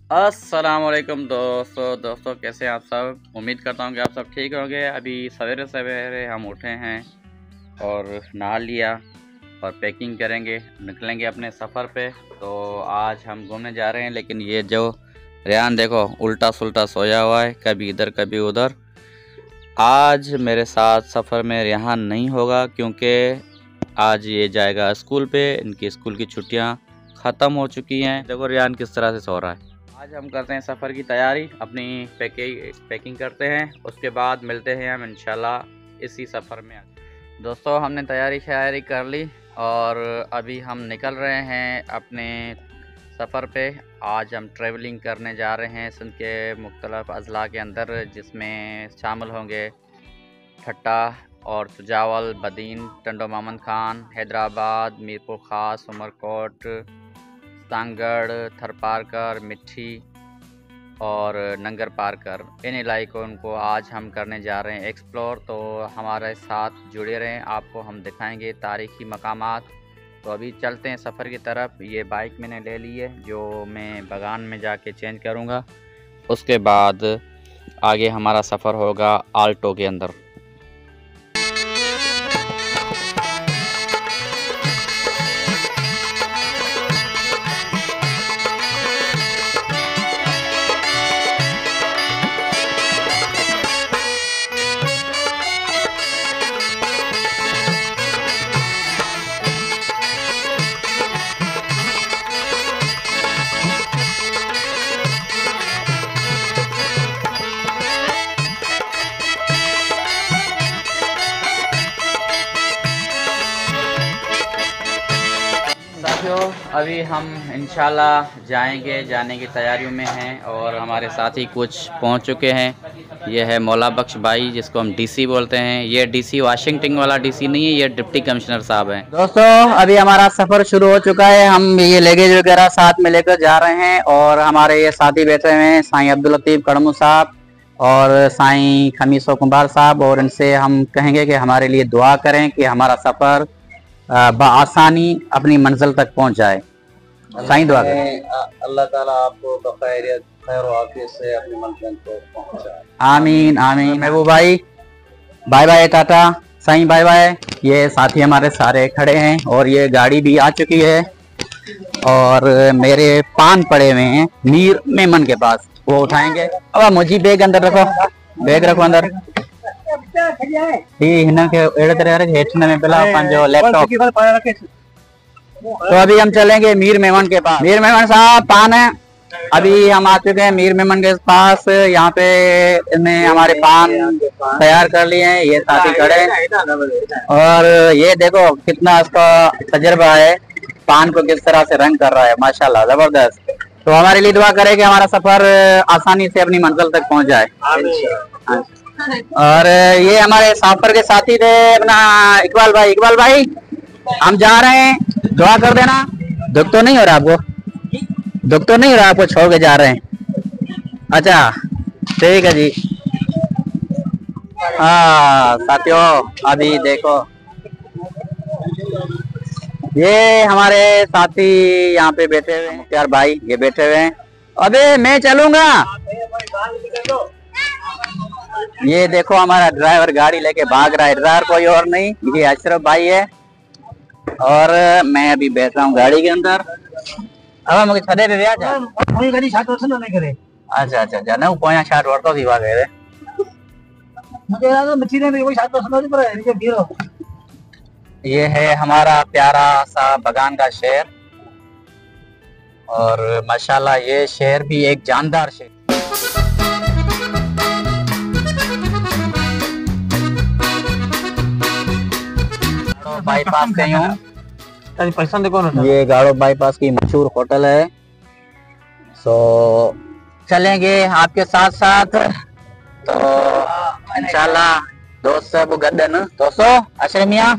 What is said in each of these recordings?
अस्सलाम वालेकुम दोस्तों कैसे हैं आप सब। उम्मीद करता हूं कि आप सब ठीक होंगे। अभी सवेरे सवेरे हम उठे हैं और नहा लिया और पैकिंग करेंगे, निकलेंगे अपने सफ़र पे। तो आज हम घूमने जा रहे हैं, लेकिन ये जो रेहान देखो उल्टा सुल्टा सोया हुआ है, कभी इधर कभी उधर। आज मेरे साथ सफ़र में रेहान नहीं होगा क्योंकि आज ये जाएगा स्कूल पे। इनकी स्कूल की छुट्टियां ख़त्म हो चुकी हैं। देखो रेहान किस तरह से सो रहा है। आज हम करते हैं सफ़र की तैयारी, अपनी पैकिंग करते हैं, उसके बाद मिलते हैं हम इंशाल्लाह इसी सफ़र में। दोस्तों हमने तैयारी कर ली और अभी हम निकल रहे हैं अपने सफ़र पे। आज हम ट्रैवलिंग करने जा रहे हैं सिंध के मुख्तलिफ़ अज़ला के अंदर, जिसमें शामिल होंगे ठट्टा और सुजावल, बदीन, टंडो मोहम्मद खान, हैदराबाद, मीरपुर ख़ास, उमरकोट, सांगड़, थरपारकर, मिट्टी और नंगर पारकर। इन इलाकों को आज हम करने जा रहे हैं एक्सप्लोर। तो हमारे साथ जुड़े रहें, आपको हम दिखाएंगे तारीख़ी मकामात। तो अभी चलते हैं सफ़र की तरफ। ये बाइक मैंने ले ली है जो मैं बगान में जाके चेंज करूँगा। उसके बाद आगे हमारा सफ़र होगा आल्टो के अंदर। अभी हम इंशाल्लाह जाने की तैयारियों में हैं और हमारे साथी कुछ पहुंच चुके हैं। ये है मौला बख्श भाई, जिसको हम डीसी बोलते हैं। ये डीसी वाशिंगटन वाला डीसी नहीं है, ये डिप्टी कमिश्नर साहब हैं। दोस्तों अभी हमारा सफ़र शुरू हो चुका है। हम ये लगेज वगैरह साथ में लेकर जा रहे हैं और हमारे ये साथी बैठे हुए हैं, साईं अब्दुल लतीफ़ कड़मू साहब और साईं खमीसो कुंभार साहब। और इनसे हम कहेंगे कि हमारे लिए दुआ करें कि हमारा सफ़र बआसानी अपनी मंजिल तक पहुंच जाए। साईं दुआ करें, अल्लाह ताला आपको बखैरियत खैर और आफियत से अपनी मंजिल को पहुंचाए। आमीन आमीन। महबूब भाई bye bye, tata. Sai bye bye. ये साथी हमारे सारे खड़े हैं और ये गाड़ी भी आ चुकी है और मेरे पान पड़े हुए हैं मीर मेमन के पास, वो उठाएंगे। अब मुझे बैग अंदर रखो, बैग रखो अंदर। लैपटॉप। तो अभी हम चलेंगे मीर मेमन के पास। मीर मेमन साहब पान है। अभी हम आ चुके हैं मीर मेमन के पास। यहाँ पे इन्हें हमारे पान तैयार कर लिए हैं, ये साथी खड़े हैं। और ये देखो कितना इसका तजर्बा है, पान को किस तरह से रंग कर रहा है, माशाल्लाह जबरदस्त। तो हमारे लिए दुआ करें कि हमारा सफर आसानी से अपनी मंजिल तक पहुंच जाए। और ये हमारे सफर के साथी थे अपना इकबाल भाई। इकबाल भाई हम जा रहे हैं, दुआ कर देना। दुख तो नहीं हो रहा आपको? दुख तो नहीं हो रहा आपको? छोड़ के जा रहे हैं? अच्छा ठीक है जी। हाँ साथियों अभी देखो ये हमारे साथी यहाँ पे बैठे हुए हैं, यार भाई ये बैठे हुए हैं। अबे मैं चलूंगा। ये देखो हमारा ड्राइवर गाड़ी लेके भाग रहा है। ड्राइवर कोई और नहीं, ये अशरफ भाई है और मैं अभी बैठ रहा हूँ गाड़ी के अंदर। अब मुझे छदे पे व्या जा कोई गाड़ी छाट वसन नहीं करे। अच्छा अच्छा जाने वो कोया छाट वरतो थी वागे रे मुझे लगा मछली ने कोई छाट वसन नहीं पर इनके गिरो। ये है हमारा प्यारा सा बगान का शहर और माशाल्लाह ये शहर भी एक जानदार शहर। बाईपास गई हूँ। ये गाड़ो बाईपास की मशहूर होटल है। सो चलेंगे आपके साथ साथ। तो इंशाल्लाह दोस्त सब गदन। दोस्तों अशरफ मियां,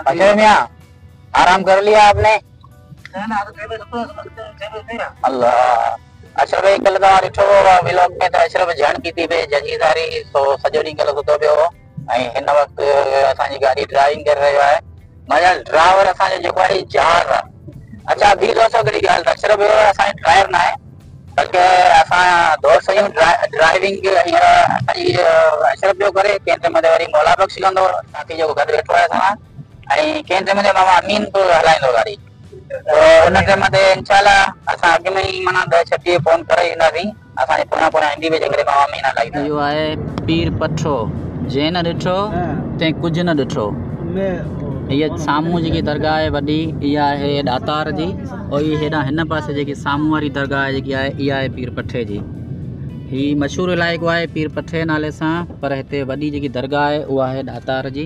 अशरफ मियां आराम कर लिया आपने? अल्लाह अशरफ भाई कल तो ॾिठो व्लॉग में तो अशरफ जण की थी जजीदारी। सो सॼो ॾींहुं कल सुतो पियो हिन वक़्तु असांजी गाड़ी ड्राइविंग करे रहियो आहे। मगर ड्राइवर असांजो जेको आहे जार अच्छा ॿी दोस्तों हिकिड़ी ॻाल्हि त सिर्फ़ु असांजी ड्राइवर न आहे बल्कि असां दोस्त आहियूं ड्राइविंग हींअर असांजी अशरफ पियो करे, कंहिं टाइम ते वरी मौला बख़्श कंदो साथी जेको गॾु वेठो आहे असां, ऐं कंहिं टाइम ते मामा अमीन बि हलाईंदो गाॾी। तो उन टाइम ते इंशाल्लाह असां अॻु में ई माना 10-6 फ़ोन करे ईंदासीं, असांजे पुणा इंडिविजुअल करे मामा अमीन हलाईंदा। इहो आहे पीर पठो, जंहिं न ॾिठो तंहिं कुझु न ॾिठो। हीअ साम्हूं जेकी दरगाह आहे वॾी, इहा आहे दातार जी, और ये हेॾां हिन पासे जेकी साम्हूं वारी दरगाह जेकी आहे इहा आहे पीर पठे जी। ही मशहूरु इलाइक़ो आहे पीर पठे नाले सां, पर हिते वॾी जेकी दरगाह आहे उहा आहे दातार जी।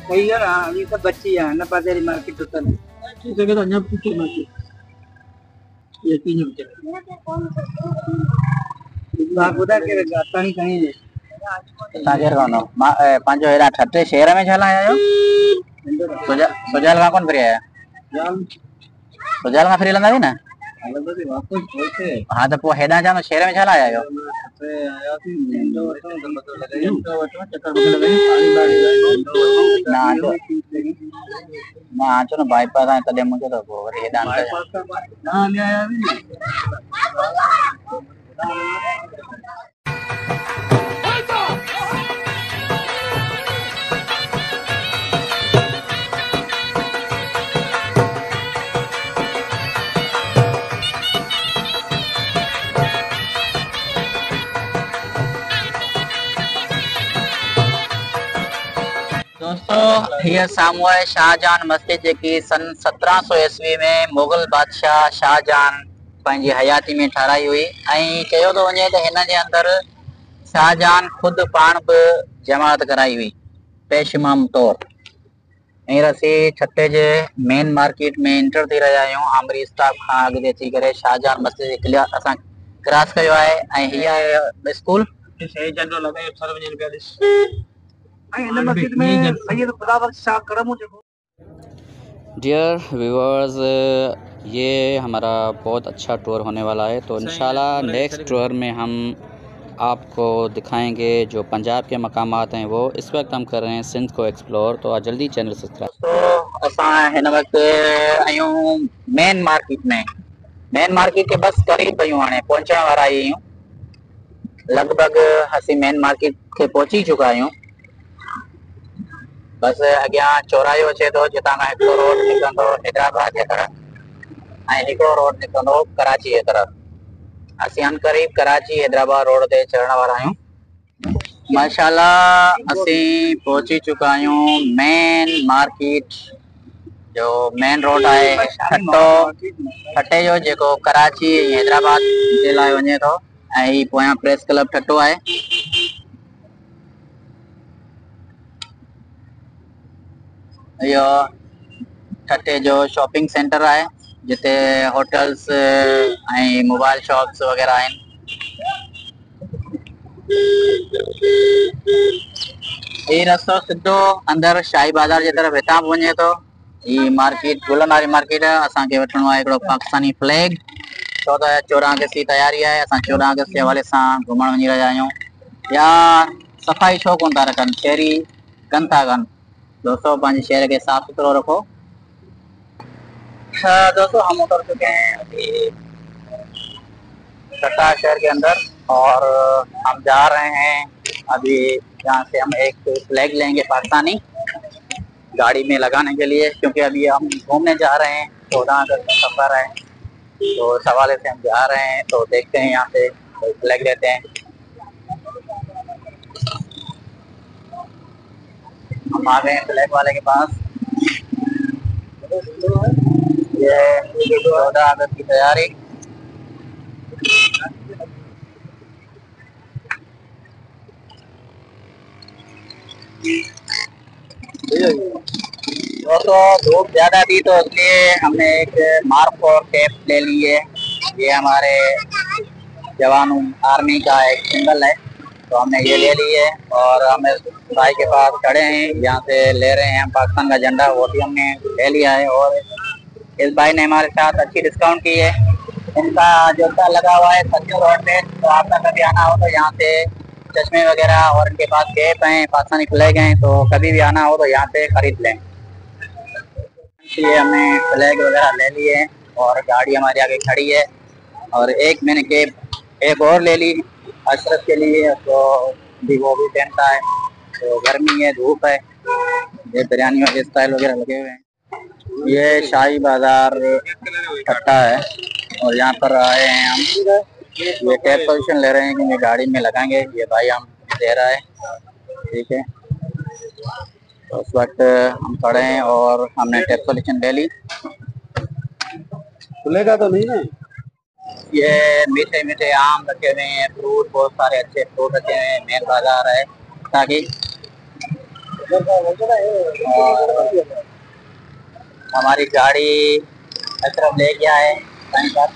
कई यार ये सब बच्ची है ना पास मार्केट होता है ठीक है तो अन्य पूछो मार्केट ये तीन बात बता के आता नहीं कहीं है ताकेर कोनो पंजो हेरा ठट्टे शहर में छला आयो सोजाल का कौन फ्री आया सोजाल का फ्री लंदा ना हां तो पो हेडा जानो शहर में छला आयो ना आचो ना बाईपास आए तदे मुझे तो वरी हेडा ना ले आया दोस्तों हीअ साम्हूं आहे शाहजहान मस्जिद जेकी सन 1700 ईस्वी में मुग़ल बादशाह शाहजहान पंहिंजी हयाती में ठाराई हुई ऐं चयो थो वञे त हिन जे अंदरि शाहजहान ख़ुदि पाण बि जमात कराई हुई पेश इमाम तौरु। हींअर असीं छटे जे मेन मार्केट में एंटर थी रहिया आहियूं, आमरी स्टॉप खां अॻिते थी करे शाहजहान मस्जिद क्लियर असां क्रॉस कयो आहे ऐं हीअ आहे स्कूल डियर व्यूअर्स, ये हमारा बहुत अच्छा टूर होने वाला है, तो इंशाल्लाह नेक्स्ट टूर में हम आपको दिखाएंगे जो पंजाब के मकामात हैं वो। इस वक्त हम कर रहे हैं सिंध को एक्सप्लोर, तो आज जल्दी चैनल सब्सक्राइब। तो असां हिन वक्त आयूं मेन मार्केट के बस करीब आयूं, हाणे पहुंचण वारा आहियूं, लगभग असीं मेन मार्केट के पहुंची चुका आहियूं। बस अॻियां चौरायो अचे थो जितां खां हिकिड़ो रोड निकिरंदो हैदराबाद जे तरफ़ ऐं हिकिड़ो रोड निकिरंदो कराची जे तरफ़। असीं अन करीब कराची हैदराबाद रोड ते चढ़ण वारा आहियूं। माशाल्लाह असीं पहुची चुका आहियूं मेन मार्केट, जो मेन रोड आहे ठट्टे जो, जेको कराची ऐं हैदराबाद जे लाइ वञे थो, ऐं ही पोयां प्रेस क्लब ठट्टो आहे। यो ठट्टे जो शॉपिंग सेंटर है जिते होटल्स ऐं मोबाइल शॉप्स वगैरह आहिनि। ये रस्तो सिधो अंदर शाही बाजार जे तरफ़ हितां वञे थो। ये मार्केट गुलन वारी मार्केट है। असांखे वठणो आहे हिकिड़ो पाकिस्तानी फ्लैग, छो त 14 अगस्त की तैयारी है। असां 14 अगस्त के हवाले सां घुमण वञी रहिया आहियूं। यार सफ़ाई छो कोन था रखनि, शहरी कनि था कनि। दोस्तों पंहिंजे शहर के साफ सुथरो रखो। दोस्तों हम उतर चुके हैं अभी ठट्टा शहर के अंदर और हम जा रहे हैं अभी यहाँ से हम एक फ्लैग लेंगे पाकिस्तानी गाड़ी में लगाने के लिए, क्योंकि अभी हम घूमने जा रहे हैं, 14 अगस्त का सफर है, तो इस हवाले से हम जा रहे हैं। तो देखते हैं यहाँ से फ्लैग लेते हैं। हम आ गए हैं फ्लैग वाले के पास। ये 14 अगस्त की तैयारी। दोस्तों धूप ज्यादा थी तो इसलिए हमने एक मार्क और कैप ले ली है। ये हमारे जवान आर्मी का एक सिंबल है, तो हमने ये ले ली है। और हम इस भाई के पास खड़े हैं, यहाँ से ले रहे हैं पाकिस्तान का झंडा, वो भी हमने ले लिया है। और इस भाई ने हमारे साथ अच्छी डिस्काउंट की है। इनका जूता लगा हुआ है सच्चू रोड पे, तो आपका कभी आना हो तो यहाँ से चश्मे वगैरह और इनके पास कैप हैं, पाकिस्तानी फ्लैग हैं, तो कभी भी आना हो तो यहाँ से खरीद लें। ये हमने फ्लैग वगैरह ले लिए हैं और गाड़ी हमारे आगे खड़ी है। और एक मैंने कैप और ले ली अशरफ के लिए, तो भी वो भी पहनता है, तो गर्मी है, धूप है। ये बिरयानी वाले स्टाइल वगैरह लगे हुए हैं। ये शाही बाजार ठट्टा है और यहाँ पर आए हैं हम। ये कैब पोजीशन ले रहे हैं कि गाड़ी में लगाएंगे, ये भाई हम दे रहा है, ठीक है। तो उस वक्त हम खड़े हैं और हमने टैप सोल्यूशन ले ली। खुलेगा तो नहीं ना? ये मीठे मीठे आम रखे हुए हैं, फ्रूट, बहुत सारे अच्छे फ्रूट रखे हुए हैं। मेन बाजार है ताकि हमारी गाड़ी तरफ ले गया है कहीं पर,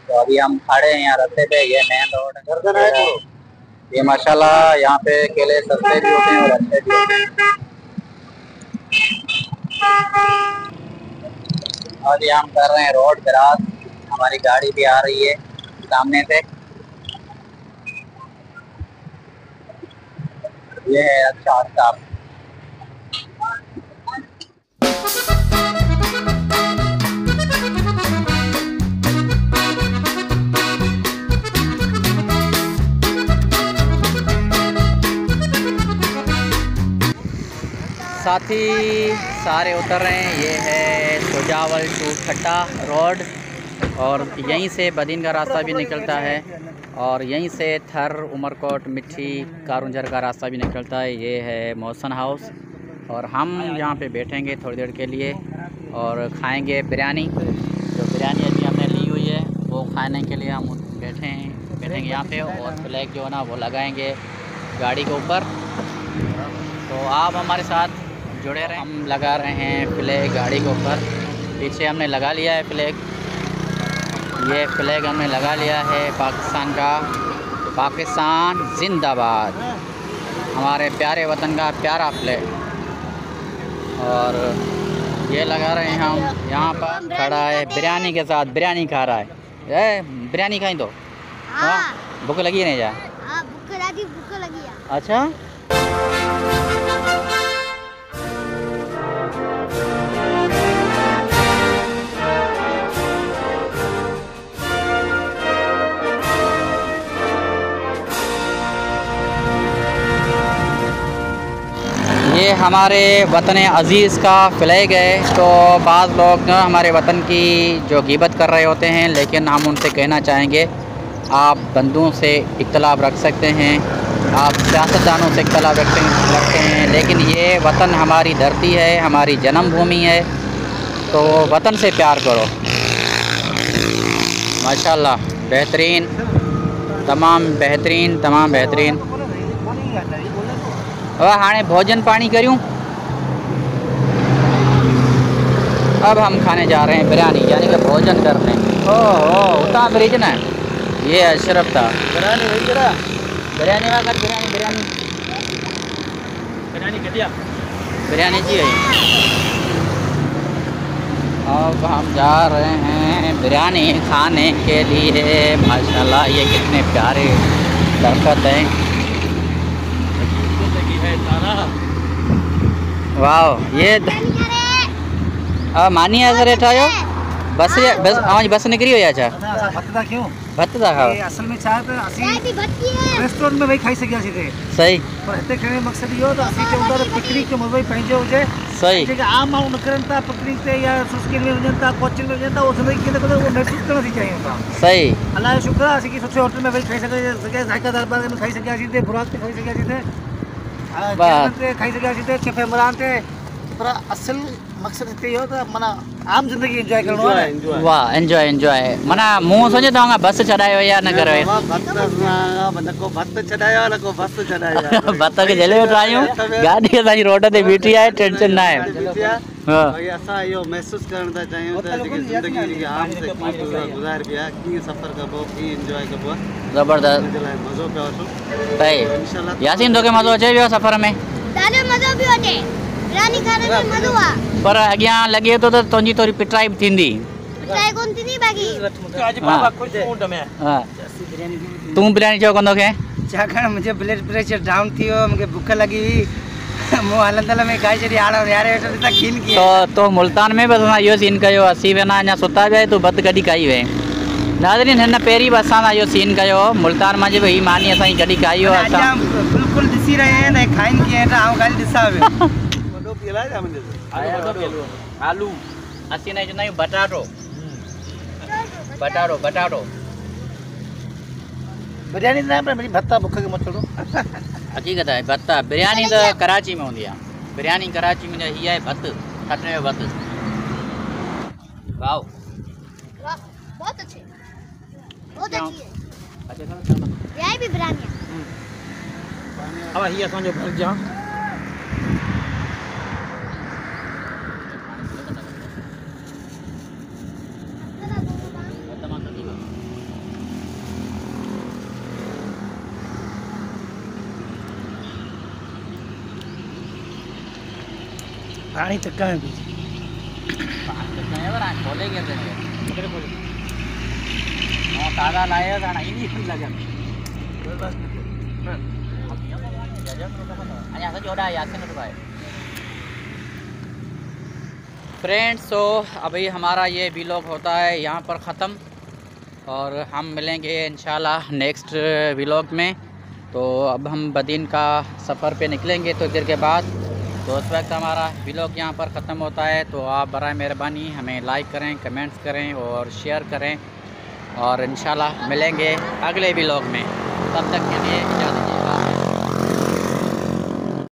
तो अभी हम खड़े हैं यहाँ रास्ते पे। ये मेन रोड है। ये माशाल्लाह यहाँ पे केले सस्ते भी होते हैं और अच्छे भी होते हैं। अभी हम कर रहे हैं रोड क्रॉस, हमारी गाड़ी भी आ रही है सामने से। ये है अच्छा अच्छा। साथी सारे उतर रहे हैं। ये है सुजावल टू ठट्टा रोड और यहीं से बदीन का रास्ता भी निकलता है और यहीं से थर, उमरकोट, मिट्टी, कारुंजर का रास्ता भी निकलता है। ये है मोहसन हाउस और हम यहाँ पे बैठेंगे थोड़ी देर के लिए और खाएंगे बिरयानी। जो बिरयानी अभी हमने ली हुई है वो खाने के लिए हम बैठेंगे यहाँ पे और फ्लैग जो है ना वो लगाएंगे गाड़ी के ऊपर। तो आप हमारे साथ जुड़े रहे। हम लगा रहे हैं फ्लैग गाड़ी के ऊपर। पीछे हमने लगा लिया है फ्लैग, ये फ्लैग हमने लगा लिया है पाकिस्तान का। पाकिस्तान जिंदाबाद, हमारे प्यारे वतन का प्यारा फ्लैग। और ये लगा रहे हैं हम। यहाँ पर खड़ा है बिरयानी के साथ, बिरयानी खा रहा है। बिरयानी खाई तो हाँ, भूख लगी नहीं जा? भूख लगी। अच्छा, ये हमारे वतन अज़ीज़ का फ्लैग है। तो बाज़ लोग ना हमारे वतन की जो गिबत कर रहे होते हैं, लेकिन हम उनसे कहना चाहेंगे आप बंदूकों से इख्तलाफ रख सकते हैं, आप सियासतदानों से इख्तलाफ रखते हैं, लेकिन ये वतन हमारी धरती है, हमारी जन्मभूमि है, तो वतन से प्यार करो। माशाल्लाह, बेहतरीन, तमाम बेहतरीन। हाँ भोजन पानी करूँ। अब हम खाने जा रहे हैं बिरयानी, यानी कि भोजन करने। ओह उतना ब्रिज ना, ये अशरफ था। बिरयानी जी है। अब हम जा रहे हैं बिरयानी खाने के लिए। माशाल्लाह ये कितने प्यारे दरख्त हैं। वाह, ये मानी है ठायो बस निकली हो जा क्यों भत्त था खाओ। असल में चाहे तो रेस्टोरेंट में वही खाई सकिया थे सही, पर हिते कहने मकसद इहो त असीं चऊं था त पिकनिक जो मज़ो ई पंहिंजो हुजे। सही, जेके आम माण्हू न करनि था पिकनिक ते या सुस्किन में वञनि था, कोचिन में वञनि था, उहो ज़िंदगी कीअं उहो महसूस करणु थी चाहियूं था। सही, अलाह जो शुक्र आहे असीं सुठे होटल में वेही खाई सघे, ज़ाइका दरबार में खाई सघियासीं थे, बुराक ते खाई सघियासीं थे, ते खाई सघियासीं थे, कैफे इमरान ते। पर असल मकसद हिते इहो त माना आम ज़िंदगी एंजॉय करणो आहे। वाह, एंजॉय माना मूं सोचे तव्हां बस छॾायो या न करो? को भत छॾायो न को बस छॾायो। भत खे जले वेठा आहियूं, गाॾी असांजी रोड ते बीठी आहे, टेंशन न आहे। हाँ भाई ऐसा यो महसूस करना चाहिए होता है कि जिंदगी के आम से की गुजार गया की सफर कबो की एंजॉय कबो जबरदस्त मजो पे वठो सही इंशाल्लाह यासीन तोखे मज़ो अचे पियो सफ़र में ॾाढो मज़ो पियो अचे बिरयानी खाने में मज़ो आहे पर अॻियां लॻे थो त तुंहिंजी थोरी पिटाई बि थींदी ट्राई कोन थींदी बाक़ी आज बाबा खुश मूड में हाँ तूं बिरयानी चओ कंदो खे छाकाणि मुंहिंजो ब्लड प्रेशर डाउन थी वियो मूंखे बुख लॻी हुई मूं हलंदल में खाई छॾी हाणे यार वेठो ॾिसां खीन कीअं तो मुल्तान में बि असां इहो सीन कयो असीं वेना अञा सुता पिया तूं बत कढी खाई वे नाज़रीन हिन पहिरीं बि असां सां इहो सीन कयो मुल्तान मां बि हीअ मानी असांजी कढी खाई हो असां बिल्कुलु ॾिसी रहे आहिनि ऐं खाइनि कीअं था आउं ख़ाली ॾिसां पियो आलू असीं हिन चवंदा आहियूं बटाटो बटाटो बटाटो बिरयानी न पर मुंहिंजी भत्ता बुख खे मत छोड़ो हक़ीक़त आहे भत्ता बिरयानी त कराची में हूंदी आहे बिरयानी कराची में हीअ आहे भत खटने जो भत वाओ वाह बहुत अच्छे बहुत अच्छी है अच्छा यही भी बिरयानी अब हीअ असांजो घर जा पानी तक है खोले के ताज़ा लाए लगे फ्रेंड्स तो अभी हमारा ये व्लॉग होता है यहाँ पर ख़त्म और हम मिलेंगे इंशाल्लाह नेक्स्ट व्लॉग में। तो अब हम बदीन का सफ़र पे निकलेंगे तो देर के बाद, तो उस वक्त हमारा व्लॉग यहाँ पर ख़त्म होता है। तो आप बराए मेहरबानी हमें लाइक करें, कमेंट्स करें और शेयर करें और इंशाल्लाह मिलेंगे अगले व्लॉग में। तब तक के लिए